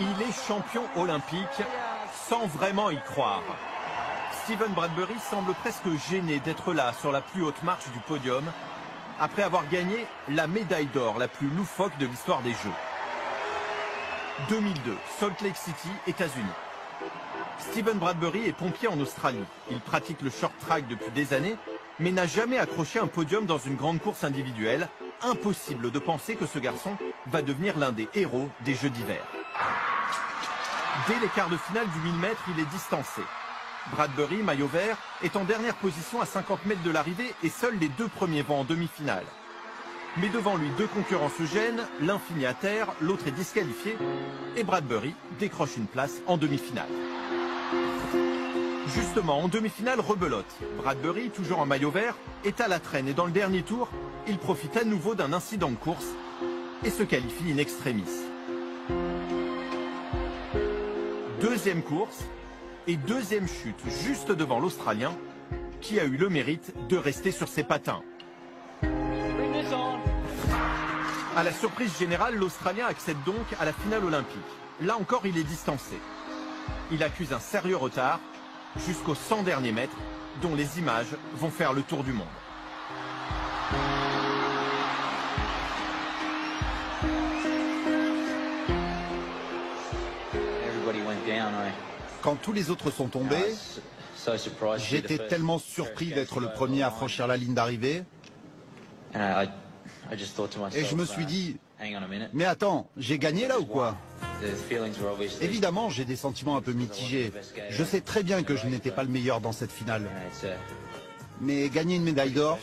Il est champion olympique sans vraiment y croire. Steven Bradbury semble presque gêné d'être là sur la plus haute marche du podium après avoir gagné la médaille d'or la plus loufoque de l'histoire des Jeux. 2002, Salt Lake City, États-Unis. Steven Bradbury est pompier en Australie. Il pratique le short track depuis des années, mais n'a jamais accroché un podium dans une grande course individuelle. Impossible de penser que ce garçon va devenir l'un des héros des Jeux d'hiver. Dès les quarts de finale du 1000 mètres, il est distancé. Bradbury, maillot vert, est en dernière position à 50 mètres de l'arrivée et seuls les deux premiers vont en demi-finale. Mais devant lui, deux concurrents se gênent, l'un finit à terre, l'autre est disqualifié, et Bradbury décroche une place en demi-finale. Justement, en demi-finale, rebelote. Bradbury, toujours en maillot vert, est à la traîne et dans le dernier tour, il profite à nouveau d'un incident de course et se qualifie in extremis. Deuxième course et deuxième chute juste devant l'Australien qui a eu le mérite de rester sur ses patins. À la surprise générale, l'Australien accède donc à la finale olympique. Là encore, il est distancé. Il accuse un sérieux retard jusqu'aux 100 derniers mètres dont les images vont faire le tour du monde. Quand tous les autres sont tombés, j'étais tellement surpris d'être le premier à franchir la ligne d'arrivée. Et je me suis dit, mais attends, j'ai gagné là ou quoi? Évidemment, j'ai des sentiments un peu mitigés. Je sais très bien que je n'étais pas le meilleur dans cette finale. Mais gagner une médaille d'or,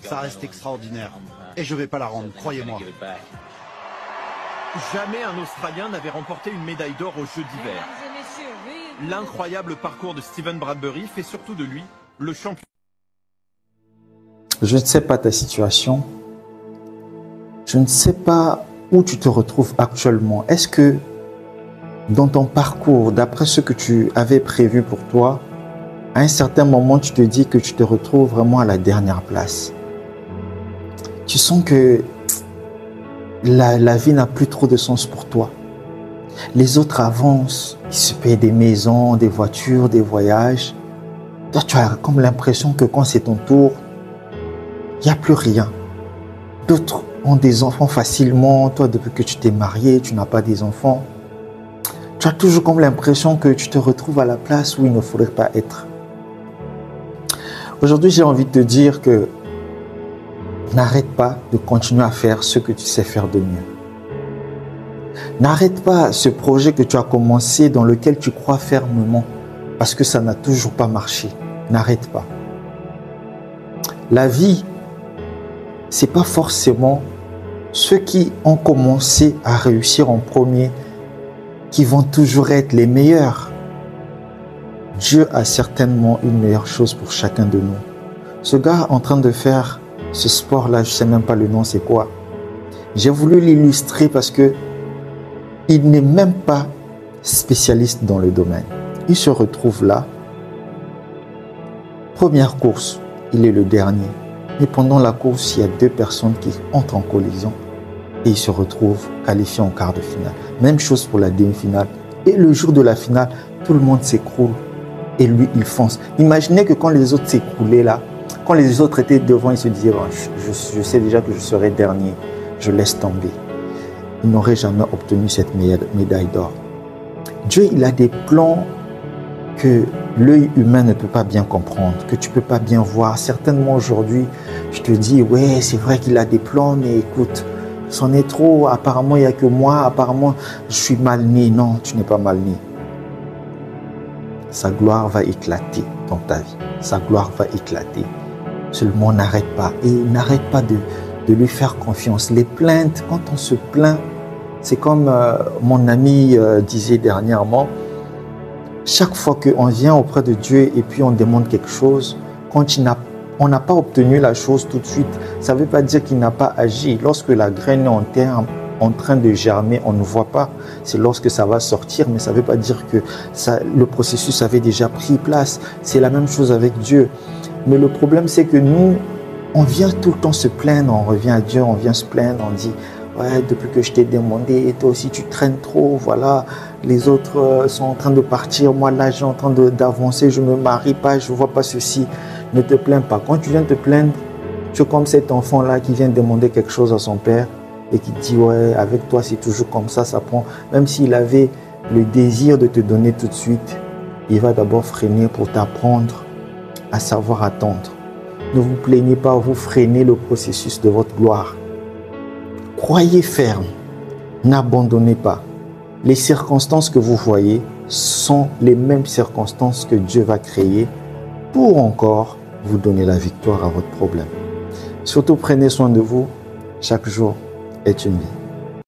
ça reste extraordinaire. Et je ne vais pas la rendre, croyez-moi. Jamais un Australien n'avait remporté une médaille d'or aux Jeux d'hiver. L'incroyable parcours de Steven Bradbury fait surtout de lui le champion. Je ne sais pas ta situation. Je ne sais pas où tu te retrouves actuellement. Est-ce que dans ton parcours, d'après ce que tu avais prévu pour toi, à un certain moment, tu te dis que tu te retrouves vraiment à la dernière place? Tu sens que la vie n'a plus trop de sens pour toi. Les autres avancent, ils se payent des maisons, des voitures, des voyages. Toi, tu as comme l'impression que quand c'est ton tour, il n'y a plus rien. D'autres ont des enfants facilement. Toi, depuis que tu t'es marié, tu n'as pas des enfants. Tu as toujours comme l'impression que tu te retrouves à la place où il ne faudrait pas être. Aujourd'hui, j'ai envie de te dire que n'arrête pas de continuer à faire ce que tu sais faire de mieux. N'arrête pas ce projet que tu as commencé dans lequel tu crois fermement parce que ça n'a toujours pas marché. N'arrête pas. La vie, c'est pas forcément ceux qui ont commencé à réussir en premier qui vont toujours être les meilleurs. Dieu a certainement une meilleure chose pour chacun de nous. Ce gars en train de faire ce sport-là, je ne sais même pas le nom, c'est quoi. J'ai voulu l'illustrer parce que il n'est même pas spécialiste dans le domaine. Il se retrouve là. Première course, il est le dernier. Mais pendant la course, il y a deux personnes qui entrent en collision et il se retrouve qualifié en quart de finale. Même chose pour la demi-finale. Et le jour de la finale, tout le monde s'écroule et lui, il fonce. Imaginez que quand les autres s'écroulaient là, quand les autres étaient devant, ils se disaient bon, je sais déjà que je serai dernier, je laisse tomber. Il n'aurait jamais obtenu cette médaille d'or. Dieu, il a des plans que l'œil humain ne peut pas bien comprendre, que tu ne peux pas bien voir. Certainement aujourd'hui, je te dis, ouais, c'est vrai qu'il a des plans, mais écoute, c'en est trop. Apparemment, il n'y a que moi. Apparemment, je suis mal né. Non, tu n'es pas mal né. Sa gloire va éclater dans ta vie. Sa gloire va éclater. Seulement, n'arrête pas. Et n'arrête pas de lui faire confiance. Les plaintes, quand on se plaint, c'est comme mon ami disait dernièrement, chaque fois qu'on vient auprès de Dieu et puis on demande quelque chose, quand on n'a pas obtenu la chose tout de suite, ça ne veut pas dire qu'il n'a pas agi. Lorsque la graine est en terre, en train de germer, on ne voit pas. C'est lorsque ça va sortir, mais ça ne veut pas dire que le processus avait déjà pris place. C'est la même chose avec Dieu. Mais le problème, c'est que nous, on vient tout le temps se plaindre, on revient à Dieu, on vient se plaindre, on dit ouais, depuis que je t'ai demandé, toi aussi tu traînes trop, voilà, les autres sont en train de partir, moi là j'ai en train d'avancer, je me marie pas, je vois pas ceci. Ne te plains pas. Quand tu viens te plaindre, tu es comme cet enfant-là qui vient demander quelque chose à son père et qui dit, ouais, avec toi c'est toujours comme ça prend. Même s'il avait le désir de te donner tout de suite, il va d'abord freiner pour t'apprendre à savoir attendre. Ne vous plaignez pas, vous freinez le processus de votre gloire. Croyez ferme, n'abandonnez pas. Les circonstances que vous voyez sont les mêmes circonstances que Dieu va créer pour encore vous donner la victoire à votre problème. Surtout prenez soin de vous, chaque jour est une vie.